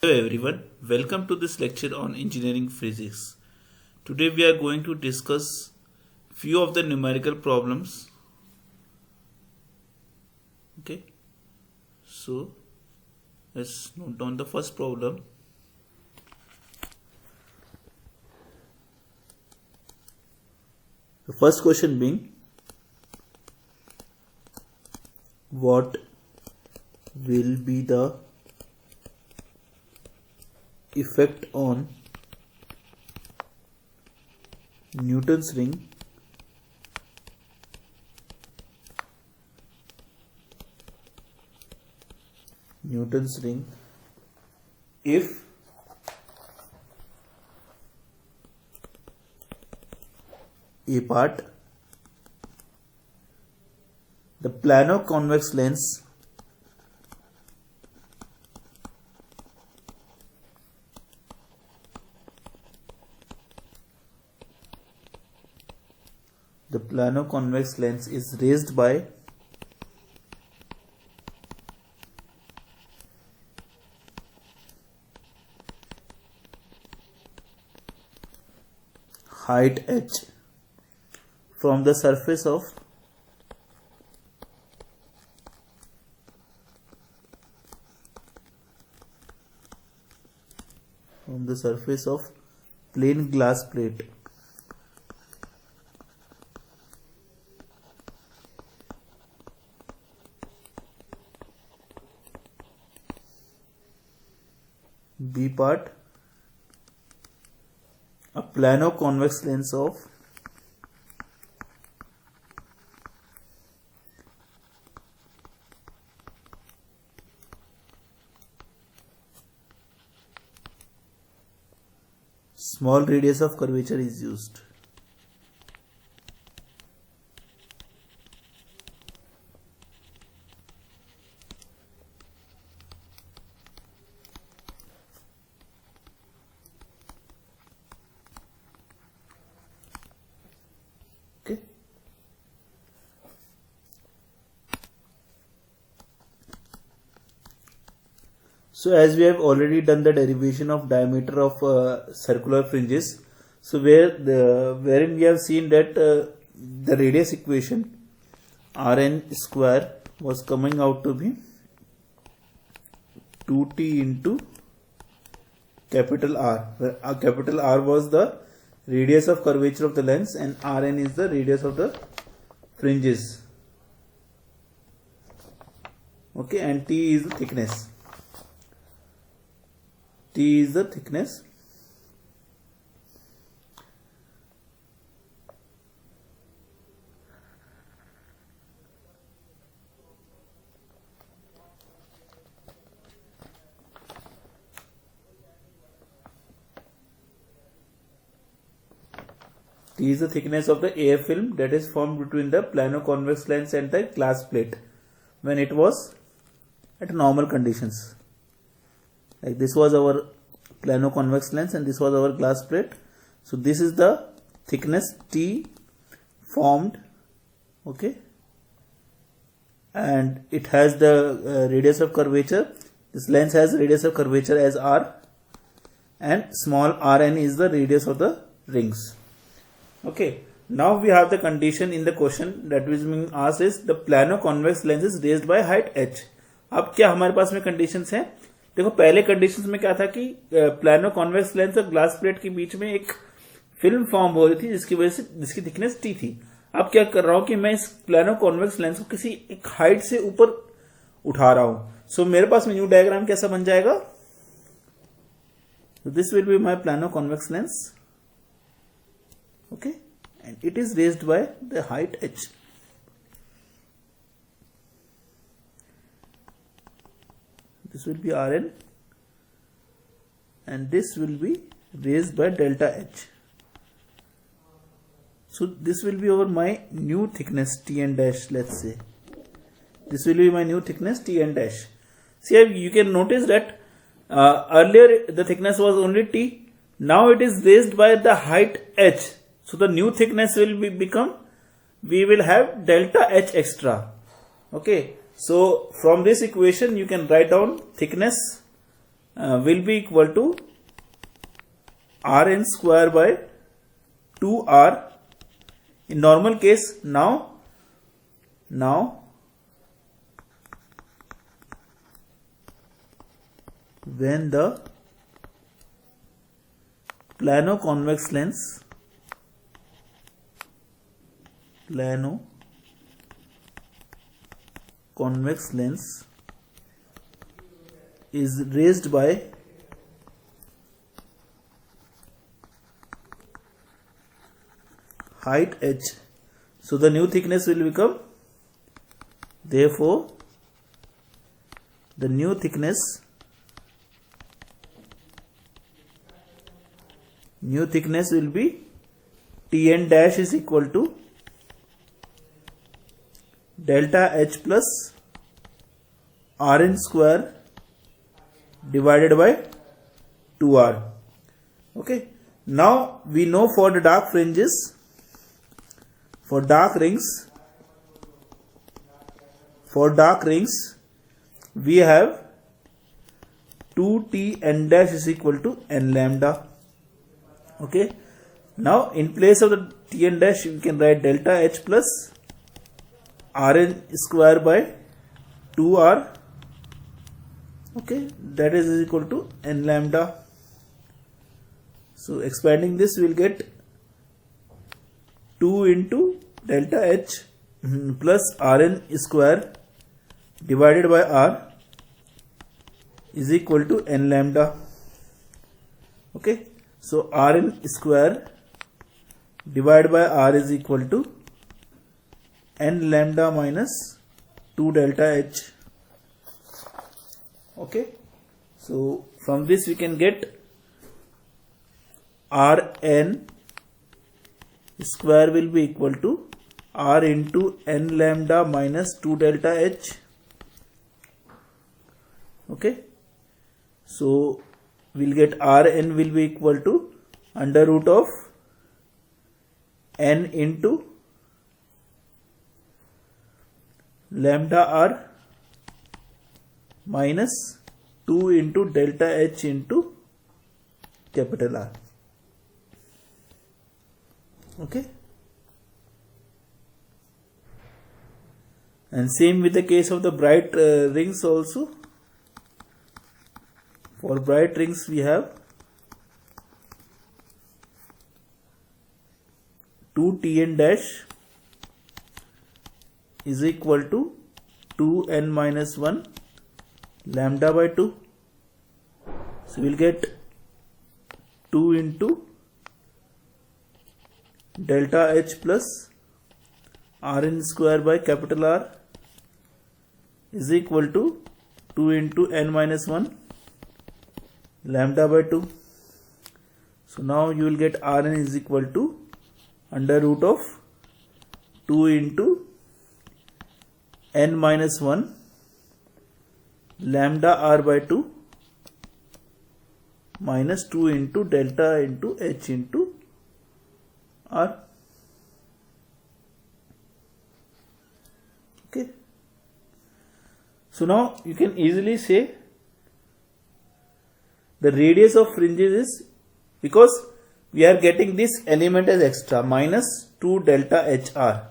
Hello everyone, welcome to this lecture on engineering physics. Today we are going to discuss few of the numerical problems. Okay, so let's note down the first problem. The first question being, what will be the effect on Newton's ring if A part, the plano-convex lens is raised by height h from the surface of plain glass plate B part, a plano-convex lens of small radius of curvature is used. Okay. So as we have already done the derivation of diameter of circular fringes, so wherein we have seen that the radius equation Rn square was coming out to be 2t into capital R, where capital R was the radius of curvature of the lens and Rn is the radius of the fringes. Okay, and T is the thickness. T is the thickness. T is the thickness of the AF film that is formed between the plano-convex lens and the glass plate when it was at normal conditions. Like this was our plano-convex lens and this was our glass plate. So this is the thickness T formed, okay, and it has the radius of curvature. This lens has radius of curvature as R, and small Rn is the radius of the rings. Okay, now we have the condition in the question that is being asked is the plano-convex lens is raised by height h. अब क्या हमारे पास में conditions हैं? देखो, पहले conditions में क्या था कि प्लानो-कॉन्वेक्स लेंस और ग्लास प्लेट के बीच में एक फिल्म फॉर्म हो रही थी जिसकी वजह से जिसकी थिकनेस टी थी. अब क्या कर रहा हूं कि मैं इस प्लानो-कॉन्वेक्स लेंस को किसी एक हाइट से ऊपर उठा रहा हूं. सो मेरे पास में न्यू डायग्राम कैसा बन जाएगा? This will be my plano-convex lens, okay, and it is raised by the height h. This will be Rn and this will be raised by delta h. So this will be over my new thickness Tn dash. Let's say this will be my new thickness Tn dash. See, you can notice that earlier the thickness was only T. Now it is raised by the height h. So the new thickness will become, we will have delta h extra. Okay. So from this equation you can write down thickness will be equal to Rn square by 2R in normal case. Now when the plano-convex lens is raised by height h, so the new thickness will become, therefore the new thickness will be Tn dash is equal to delta h plus Rn square divided by 2R. Okay, now we know for the dark fringes, for dark rings we have 2T n dash is equal to n lambda. Okay, now in place of the Tn dash we can write delta h plus Rn square by 2R. Okay, that is equal to n lambda. So expanding this, we will get 2 into delta h plus Rn square divided by R is equal to n lambda. Okay, so Rn square divided by R is equal to n lambda minus 2 delta h. Okay, so from this we can get Rn square will be equal to R into n lambda minus 2 delta h. Okay, so we'll get Rn will be equal to under root of n into lambda r minus 2 into delta h into capital R. Okay, and same with the case of the bright rings also. For bright rings we have 2Tn dash is equal to 2n minus 1 lambda by 2. So we'll get 2 into delta h plus Rn square by capital R is equal to 2 into n minus 1 lambda by 2. So now you will get Rn is equal to under root of 2 into n minus 1 lambda r by 2 minus 2 into delta into h into r. Okay, so now you can easily say the radius of fringes is, because we are getting this element as extra, minus 2 delta hr.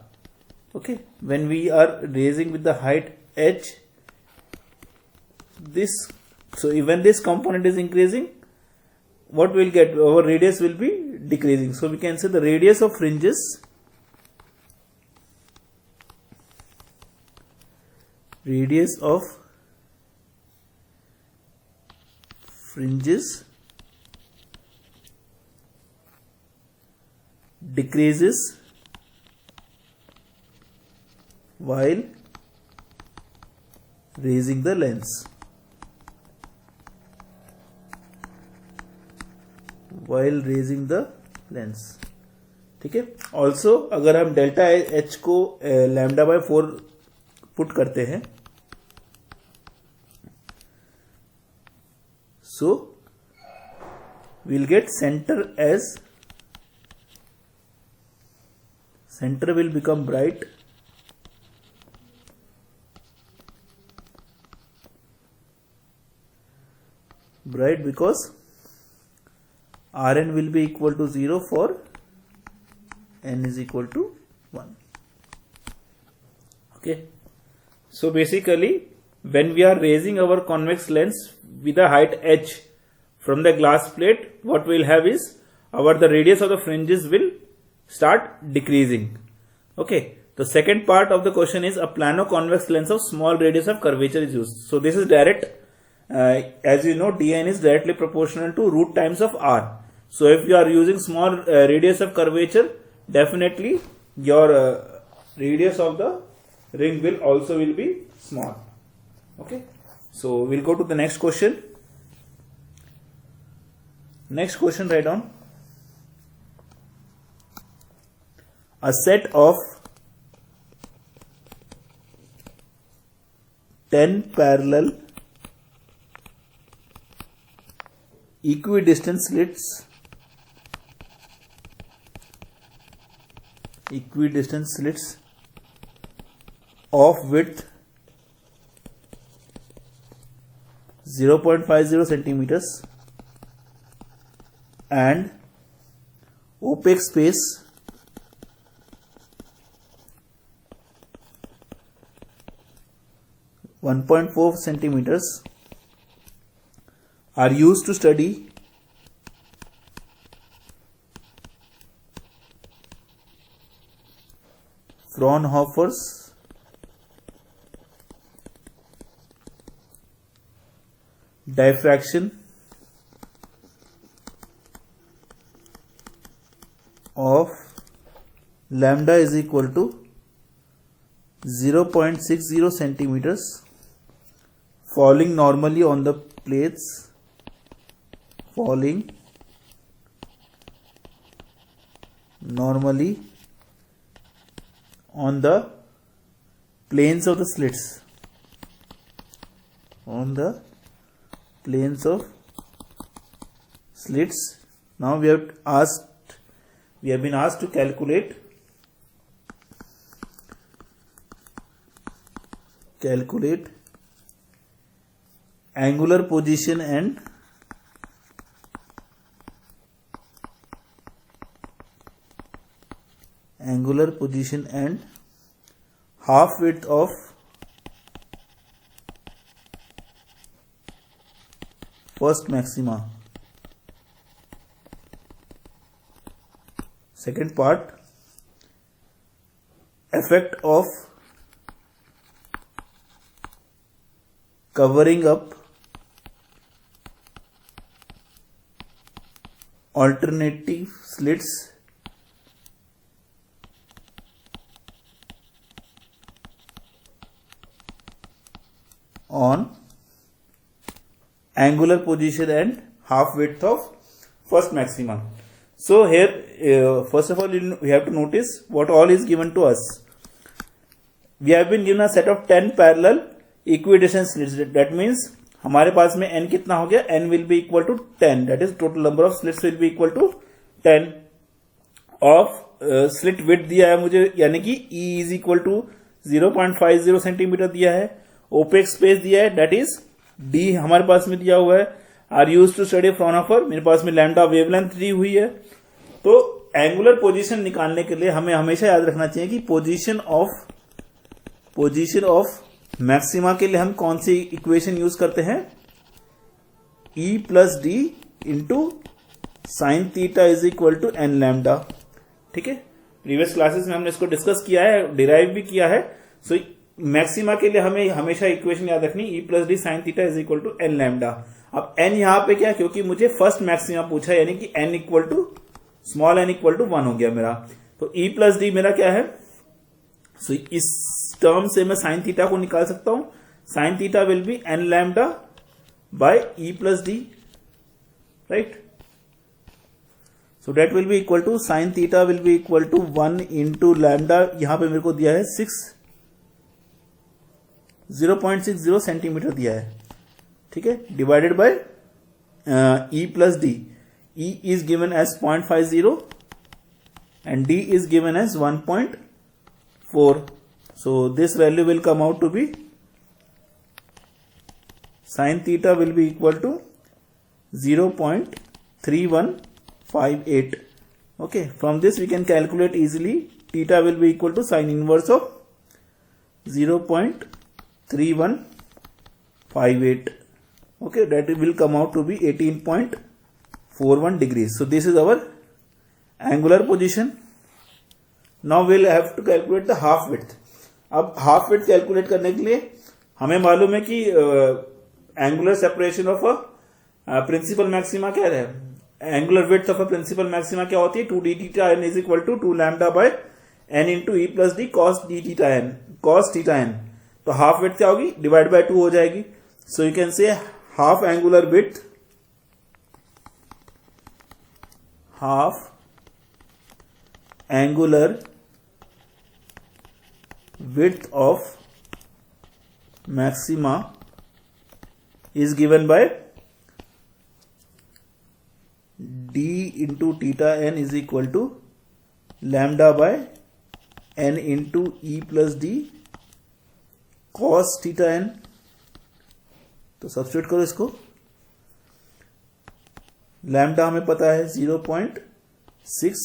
Okay, when we are raising with the height h, this, so even this component is increasing, what we will get, our radius will be decreasing. So we can say the radius of fringes decreases while raising the lens. ठीक है, also अगर हम delta H को lambda by 4 put करते हैं, so we'll get center will become bright, right? Because Rn will be equal to 0 for n is equal to 1. Okay, so basically when we are raising our convex lens with a height h from the glass plate, what we'll have is the radius of the fringes will start decreasing. Okay, the second part of the question is a plano-convex lens of small radius of curvature is used. So this is direct, as you know, dn is directly proportional to root times of r. So if you are using small radius of curvature, definitely your radius of the ring will also be small. Okay, so we'll go to the next question. Next question, write down. A set of 10 parallel equidistant slits of width 0.50 centimeters and opaque space 1.4 centimeters are used to study Fraunhofer's diffraction of lambda is equal to 0.60 centimeters falling normally on the plates, falling normally on the planes of the slits, on the planes of slits. Now we have been asked to calculate angular position and half width of first maxima. Second part, effect of covering up alternative slits on angular position and half width of first maxima. So here, first of all, we have to notice what all is given to us. We have been given a set of 10 parallel equidistant slits. That means हमारे पास में n कितना हो गया? n will be equal to 10. That is total number of slits will be equal to 10. of slit width दिया है मुझे, यानी कि E is equal to 0.50 centimetre दिया है. ओपेक स्पेस दिया है, that is D हमारे पास में दिया हुआ है. Are use to study Fraunhofer, मेरे पास में लैम्डा वेवलेंथ दी हुई है. तो एंगुलर पोजीशन निकालने के लिए हमें हमेशा याद रखना चाहिए कि पोजीशन ऑफ मैक्सिमा के लिए हम कौन सी इक्वेशन यूज करते हैं? E plus D into sine theta is equal to N lambda. ठीक है, प्रीवियस क्लासेस में हमने इसको डिस्कस किया है, डिराइव भी किया है. सो मैक्सिमा के लिए हमें हमेशा इक्वेशन याद रखनी, E plus D sine theta is equal to N lambda. अब n यहां पे क्या, क्योंकि मुझे फर्स्ट मैक्सिमा पूछा, यानी कि n equal to small n equal to 1 हो गया मेरा. तो E प्लस डी मेरा क्या है? सो इस टर्म से मैं साइन थीटा को निकाल सकता हूं. Sine theta will be N lambda by E plus D, right. So that will be equal to sine theta will be equal to 1 into lambda, यहां पे मेरे को दिया है 0.60 सेंटीमीटर दिया है. ठीक है, divided by E plus D. E is given as 0.50 and D is given as 1.4. So this value will come out to be sin theta will be equal to 0.3158. Okay, from this we can calculate easily theta will be equal to sin inverse of 0.3158. Okay, that will come out to be 18.41 degrees. So this is our angular position. Now we'll have to calculate the half width. अब half width calculate करने के लिए हमें मालूम है कि angular separation of principal maxima क्या है, angular width of principal maxima क्या होती है, 2d theta n is equal to 2 lambda by n into E plus D cos D theta n cos theta n. तो हाफ विड्थ क्या होगी, divide by 2 हो जाएगी. So you can say half angular width, half angular width of maxima is given by d into theta n is equal to lambda by n into e plus d cos theta n. तो substitute करो इसको. Lambda हमें पता है 0.6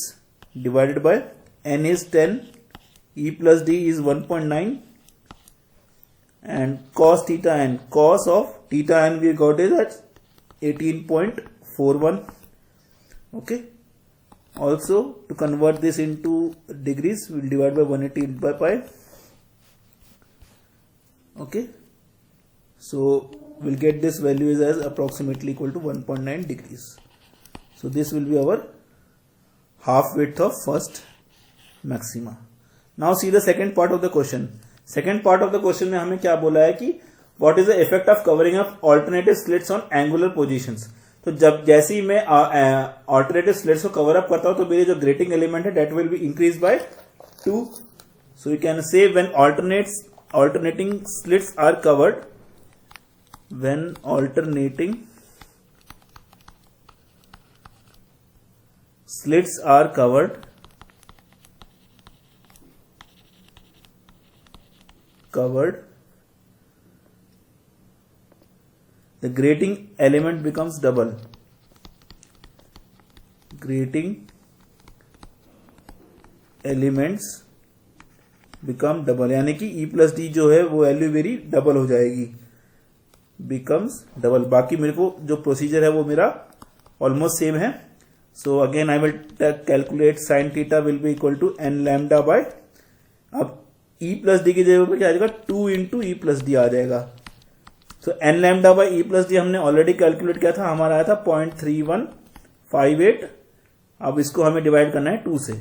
divided by n is 10, E plus D is 1.9 and cos theta n, cos of theta n we got is at 18.41. Okay. Also to convert this into degrees we will divide by 180 by pi. Okay. So we'll get this value is as approximately equal to 1.9 degrees. So this will be our half width of first maxima. Now see the second part of the question. Second part of the question में हमें क्या बोला है कि what is the effect of covering up alternative slits on angular positions. तो जब जैसे ही मैं alternative slits को cover up करता हूं तो मेरे जो grating element है that will be increased by 2. So you can say when alternating slits are covered, when alternating slits are covered, the grating element becomes double. Grating elements become double, यानी कि E plus D जो है वो value मेरी double हो जाएगी, becomes double. बाकी मेरे को जो प्रोसीजर है वो मेरा ऑलमोस्ट सेम है. So again I will calculate sine theta will be equal to n lambda by, अब E प्लस डी की जगह पे क्या आ जाएगा, 2 इंटू ई प्लस डी आ जाएगा. So N lambda by E plus D हमने ऑलरेडी कैलकुलेट किया था, हमारा आया था 0.3158. अब इसको हमें डिवाइड करना है 2 से.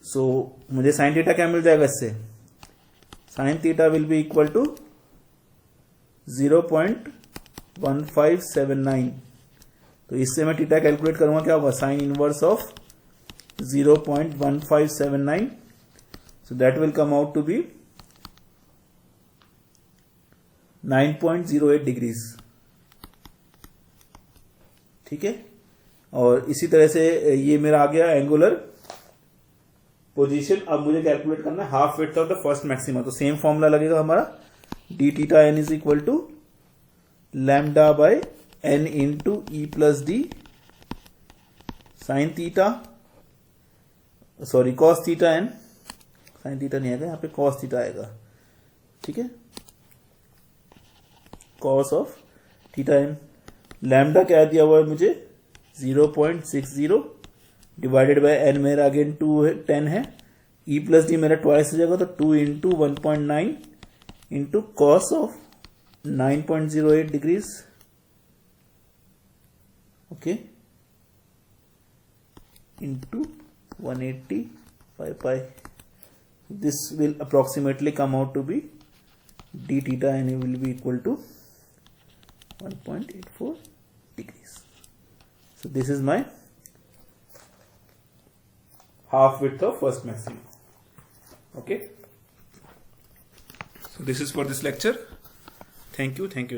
सो मुझे साइन थीटा क्या मिल जाएगा इससे, sine theta will be equal to 0.1579. तो इससे मैं थीटा कैलकुलेट करूंगा, क्या होगा, sine inverse of 0.1579. So that will come out to be 9.08 degrees. ठीक है. और इसी तरह से ये मेरा आ गया एंगुलर पोजीशन. अब मुझे कैलकुलेट करना है half width of the first maxima. तो सेम फॉर्मूला लगेगा हमारा, D theta N is equal to lambda by N into E plus D sine theta, sorry cos theta N, sine theta नहीं आएगा यहाँ पे, कॉस थीटा आएगा. ठीक है, cos of theta N. Lambda क्या दिया हुआ है मुझे, 0.60 डिवाइडेड बाय एन मेरा अगेन 10 है, ई प्लस डी मेरा ट्वाइस हो जाएगा, तो 2 into 1.9 into cos of 9.08 degrees. Okay, into 180 by pi. This will approximately come out to be d theta and it will be equal to 1.84 degrees. So this is my half width of first maximum. Okay. So this is for this lecture. Thank you very much.